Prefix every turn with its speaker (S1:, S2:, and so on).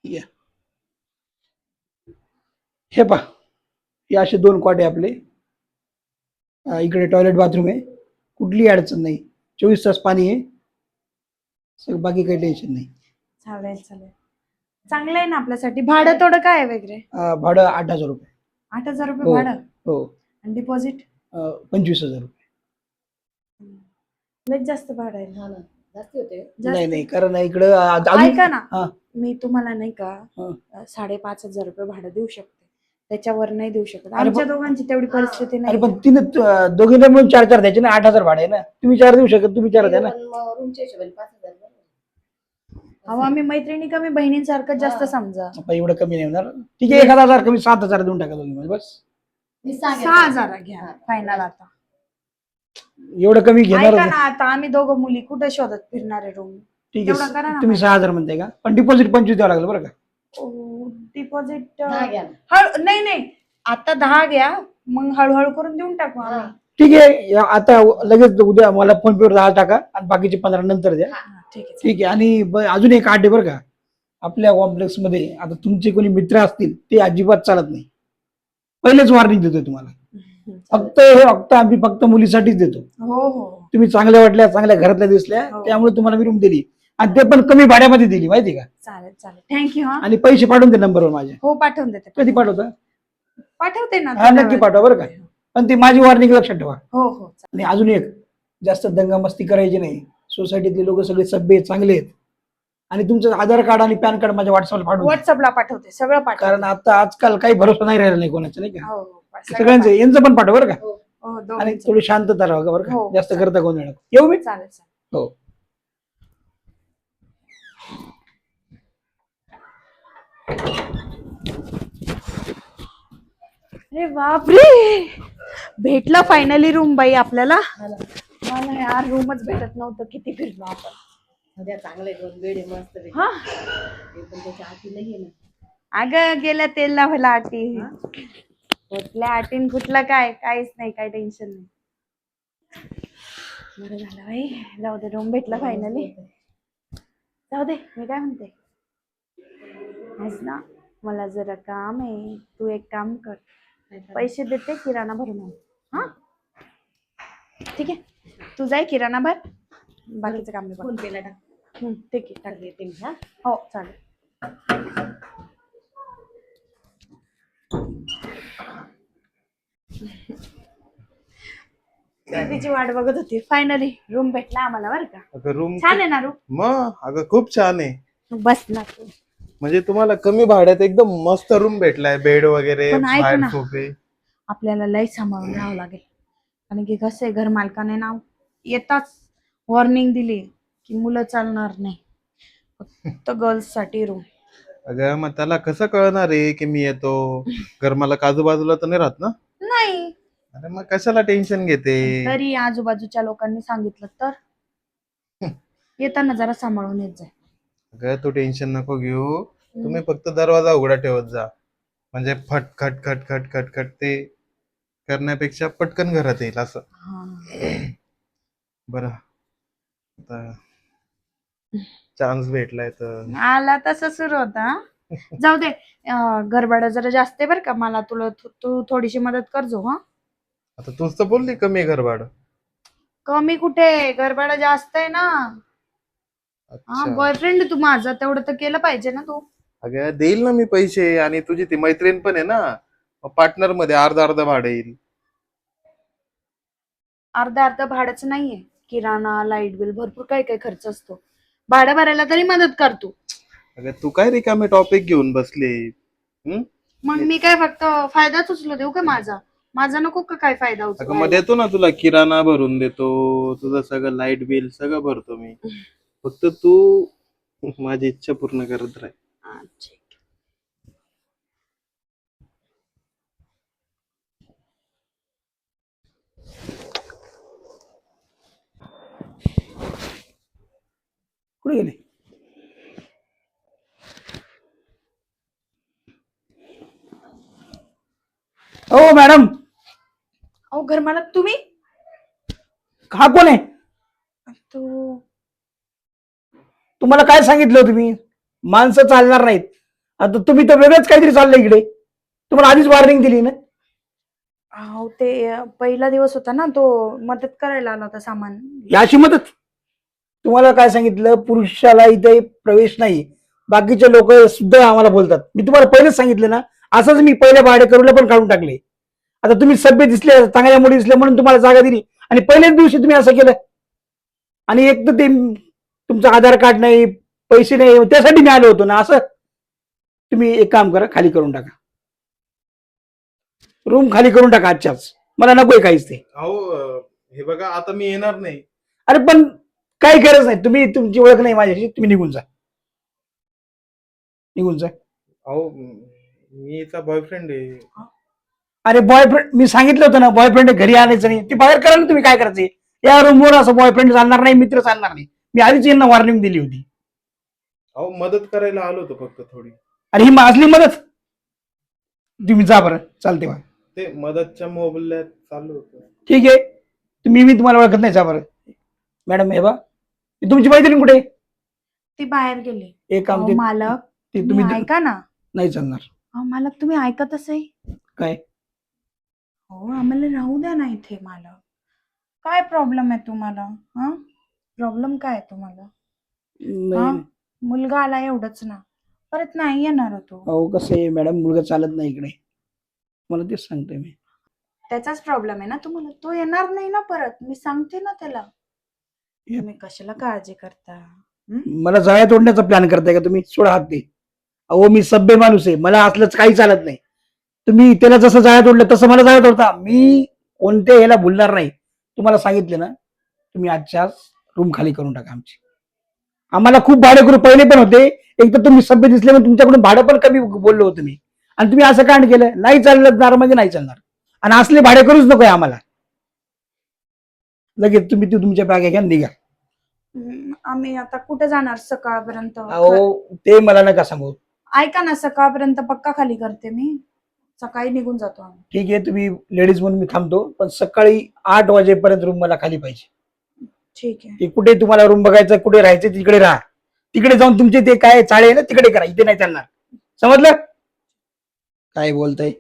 S1: या हे पहा, हे असे 2 कॉट आहे आपले. इकडे टॉयलेट बाथरूम आहे, कुठली अडचण नाही, 24 तास पाणी आहे, सगळं बाकी काही टेन्शन नाही.
S2: चालेल चालेल, चांगलं आहे ना आपल्यासाठी. भाडं थोडं काय आहे वगैरे?
S1: भाडं 8,000 रुपये.
S2: 8,000 रुपये
S1: हो
S2: भाडं
S1: हो.
S2: आणि डिपॉझिट
S1: 25,000 रुपये.
S2: लय जास्त भाडं आहे.
S1: नाही नाही, कारण इकडं
S2: ऐका ना,
S1: हा
S2: मी तुम्हाला नाही का
S1: हा.
S2: 5,500 रुपये भाडं देऊ शकते, त्याच्यावर नाही देऊ शकत.
S1: अरे
S2: आमच्या दोघांची तेवढी परिस्थिती
S1: अरे
S2: नाही.
S1: पण तिने दोघींना मिळून 4 द्यायचे ना, 8,000 भाडे आहे ना. तुम्ही 4 देऊ शकत, तुम्ही 4 द्या ना.
S2: अहो आम्ही मैत्रिणी कमी, बहिणींसारखं जास्त समजा.
S1: आपण एवढं कमी नाही होणार. ठीक आहे, 1,000 कमी 7,000 देऊन टाका दोघी बस.
S2: 6,000 घ्या फायनल. आता
S1: एवढं कमी घेणार.
S2: ऐका ना, आता आम्ही दोघं मुली कुठे शोधत फिरणार आहे रूम?
S1: ठीक
S2: एवढं
S1: आहे,
S2: करा ना.
S1: तुम्ही 6,000 म्हणताय का, पण डिपॉझिट 25 द्यावं लागलं बरं का.
S2: डिपॉझिट नाही नाही, आता 10 घ्या, मग हळूहळू करून देऊन टाकू आम्ही.
S1: ठीक आहे, आता लगेच उद्या मला फोन पे वर 10 टाका आणि बाकीचे 15 नंतर द्या.
S2: ठीक आहे.
S1: ठीक आहे. आणि अजून एक आठ आहे बरं का, आपल्या कॉम्प्लेक्स मध्ये आता तुमचे कोणी मित्र असतील ते अजिबात चालत नाही. पहिलेच वॉर्निंग देतोय तुम्हाला. फक्त आम्ही फक्त मुलीसाठीच देतो.
S2: हो हो,
S1: तुम्ही चांगल्या वाटल्या, चांगल्या घरातल्या दिसल्या, त्यामुळे तुम्हाला मी रूम दिली, आणि ते पण कमी भाड्यामध्ये दिली, माहिती का.
S2: चालेल चालेल, थँक्यू. हा,
S1: आणि पैसे पाठवून दे नंबरवर माझ्या.
S2: हो पाठवून देते.
S1: कधी पाठवता?
S2: पाठवते ना.
S1: हा नक्की पाठवा बरं का, पण ती माझी वॉर्निंग लक्षात ठेवा.
S2: हो हो.
S1: आणि अजून एक, जास्त दंगामस्ती करायची नाही. सोसायटीतले लोक सगळे सभ्य आहेत, चांगले आहेत. आणि तुमचं आधार कार्ड आणि पॅन कार्ड माझ्या
S2: व्हॉट्सअपला पाठवते, सगळं पाठवते.
S1: कारण आता आजकाल काही भरोसा नाही राहिला नाही कोणाचा, नाही का.
S2: हो,
S1: सगळ्यांचं यांचं पण पाठव बरं का.
S2: हो,
S1: आणि थोडी शांतता राहा बरं का,
S2: हो,
S1: जास्त करता कोण येणार. येऊ मी.
S2: चालेल.
S1: हो.
S2: अरे बापरे, भेटला फायनली रूम बाई आपल्याला. मला यार रूमच भेटत नव्हतं, किती फिरलो आपण.
S3: चांगले 2 बेड आहे मस्त.
S2: हा,
S3: पण त्याच्या आठी नाहीये ना.
S2: अगं गेल्या तेल लावायला आटी. कुठल्या आटीन कुठलं काय, काहीच नाही, काही टेन्शन नाही. बरं झालं बाई, जाऊ दे, रूम भेटला फायनली. जाऊ दे, मी काय म्हणते, आज ना मला जरा काम आहे, तू एक काम कर, पैसे देते किराणा भरून आण. हा ठीक आहे, तू जाय किराणा भर, बाकीचं काम मी
S3: फोन पेला टाक.
S2: ठीक आहे, टाक
S3: देते मी. हा,
S2: हो चालेल. तिची वाट बघत होती, फायनली रूम भेटला आम्हाला बरं का.
S4: रूम
S2: छान आहे ना रूम?
S4: मग अगं खूप छान आहे.
S2: बस ना तू.
S4: म्हणजे तुम्हाला कमी भाड्यात एकदम मस्त रूम भेटलाय, बेड वगैरे,
S2: पण ऐक
S4: बाहेर
S2: ना,
S4: सोफे.
S2: आपल्याला लय सांभाळून राहावं लागेल, कारण की कसं आहे, घर मालकाने नाव येताच वॉर्निंग दिली की मुलं चालणार नाही, फक्त गर्ल्स साठी रूम.
S4: अगं मग त्याला कसं कळणार आहे की मी येतो? घर मला आजूबाजूला तर नाही राहत ना.
S2: नाही,
S4: अरे मग कशाला टेन्शन घेते?
S2: तरी आजूबाजूच्या लोकांनी सांगितलं तर येताना जरा सांभाळून येत जाय.
S4: अगं तू टेन्शन नको घेऊ, तुम्ही फक्त दरवाजा उघडा ठेवत जा, म्हणजे फट खट खट खट खट खट ते करण्यापेक्षा पटकन घरात येईल असं. बरं, आता चान्स भेटलाय तर
S2: आला तसं सुरू होता. जाऊ दे, गरबाडा जरा जास्त आहे बरं का, मला तू थोडीशी मदत करजो. हा,
S4: आता तूच तर बोलली कमी घर भाडं.
S2: कमी कुठे, गरबाडा जास्त आहे ना. हा, बॉयफ्रेंड तू माझा, तेवढं तर केलं पाहिजे ना तू.
S4: अगं देईल ना मी पैसे, आणि तुझी ती मैत्रीण पण आहे ना, पार्टनर मध्ये अर्धा अर्धा भाडं येईल.
S2: अर्धा भाडंच नाहीये, किराणा, लाईट बिल, भरपूर काही काही खर्च असतो. भाडं भरायला तरी मदत कर तू.
S4: अगं तू काय रिकामे टॉपिक घेऊन बसले?
S2: मग मी काय फक्त फायदाच उचलू देऊ का? माझा नको का काय फायदा
S4: अगं
S2: उचलू?
S4: मग देतो ना तुला, किराणा भरून देतो, तुझं सगळं लाईट बिल सगळं भरतो मी, फक्त तू माझी इच्छा पूर्ण करत राह.
S2: अच्छा.
S1: कुठे गेले? हो मॅडम.
S2: अहो घर मालक तुम्ही?
S1: हा कोण आहे?
S2: तू
S1: तुम्हाला काय सांगितलं तुम्ही? माणसं चालणार नाहीत. आता तुम्ही तर वेगळंच काहीतरी चाललंय इकडे. तुम्हाला आधीच वॉर्निंग दिली ना.
S2: अहो ते पहिला दिवस होता ना, तो मदत करायला आला होता सामान.
S1: याची मदत. तुम्हाला काय सांगितलं, पुरुषाला इथे प्रवेश नाही. बाकीचे लोक सुद्धा आम्हाला बोलतात. मी तुम्हाला पहिलेच सांगितलं ना. असंच मी पहिल्या भाडेकरूला पण काढून टाकले. आता तुम्ही सभ्य दिसले, चांगल्या मुली दिसल्या म्हणून तुम्हाला जागा दिली आणि पहिल्याच दिवशी तुम्ही असं केलं. आणि एक तर ते तुमचं आधार कार्ड नाही, पैसे नाही, त्यासाठी मी आलो होतो ना. असं तुम्ही एक काम करा, खाली करून टाका. रूम खाली करून टाका आजच्याच. मला नकोय काहीच ते.
S4: अहो हे बघा, आता मी येणार नाही.
S1: अरे पण काही गरज नाही. तुम्ही, तुमची ओळख नाही माझ्याशी. तुम्ही निघून जा, निघून जा.
S4: अहो मी हिचा बॉयफ्रेंड आहे.
S1: अरे बॉयफ्रेंड, मी सांगितलं होतं ना बॉयफ्रेंड घरी आणायचं नाही. ते बाहेर करा ना तुम्ही. काय करायचे या रूमवर? असं बॉयफ्रेंड चालणार नाही, मित्र चालणार नाही. मी आधीच यांना वॉर्निंग दिली होती.
S4: अहो मदत करायला आलो होतो फक्त थोडी.
S1: आणि ही असली मदत. तुम्ही जा बरं, चालते बा.
S4: ते मदतच्या मोबदल्यात चालू होतं.
S1: ठीक आहे. मी तुम्हाला ओळखत नाही. जा बरं. मॅडम हे बा, तुमची मैत्रीण कुठे?
S2: ती बाहेर गेली.
S1: एक काम
S2: अहो,
S1: ते
S2: मालक
S1: तुम्ही
S2: तुम्ही ऐका ना.
S1: नाही चालणार.
S2: अहो मालक, तुम्ही ऐकतच आहे.
S1: काय?
S2: हो, आम्हाला राहू द्या ना इथे. मालक, काय प्रॉब्लेम आहे तुम्हाला? हा, प्रॉब्लेम काय आहे तुम्हाला? हा,
S1: नाही.
S2: मुलगा आला एवढंच ना, परत नाही येणार तो.
S1: अहो कसं आहे मॅडम, मुलगा चालत नाही इकडे. मला तेच सांगतोय मी.
S2: त्याचाच प्रॉब्लेम आहे ना तुम्हाला. तो येणार नाही ना परत. मी सांगते ना त्याला. तुम्ही कशाला काळजी करता?
S1: मला जाळ्या तोडण्याचा प्लॅन करताय का तुम्ही? सोडा हात ते. अहो मी सभ्य माणूस आहे, मला असलंच काही चालत नाही. तुम्ही त्याला जसं जाळ्या तोडलं तसं मला जाळ्या तोडता. मी कोणत्या ह्याला भुलणार नाही. तुम्हाला सांगितलं ना, तुम्ही आजच्याच रूम खाली करून टाका आमची. आम्हाला खूप भाडेकरू पहिले पण होते. एक तर तुम्ही सभ्य दिसले म्हणून तुमच्याकडून भाडं पण कमी बोललो होतो मी. आणि तुम्ही असं कांड केलं. नाही चालणार म्हणजे नाही चालणार. आणि असले भाडेकरूच नकोय आम्हाला. लगेच तुम्ही तुमच्या बॅग घ्या, निघा.
S2: आम्ही आता कुठे जाणार सकाळपर्यंत?
S1: अहो ते मला नका सांगू.
S2: ऐका ना, सकाळपर्यंत पक्का खाली करते मी. सकाळी निघून जातो आम्ही.
S1: ठीक आहे, तुम्ही लेडीज म्हणून मी थांबतो, पण सकाळी 8 वाजेपर्यंत रूम मला खाली पाहिजे.
S2: ठीक आहे.
S1: ते कुठे तुम्हाला रूम बघायचं, कुठे राहायचं तिकडे राहा. तिकडे जाऊन तुमचे ते काय चाळे आहे ना तिकडे करा. इथे नाही चालणार. समजलं? काय बोलताय?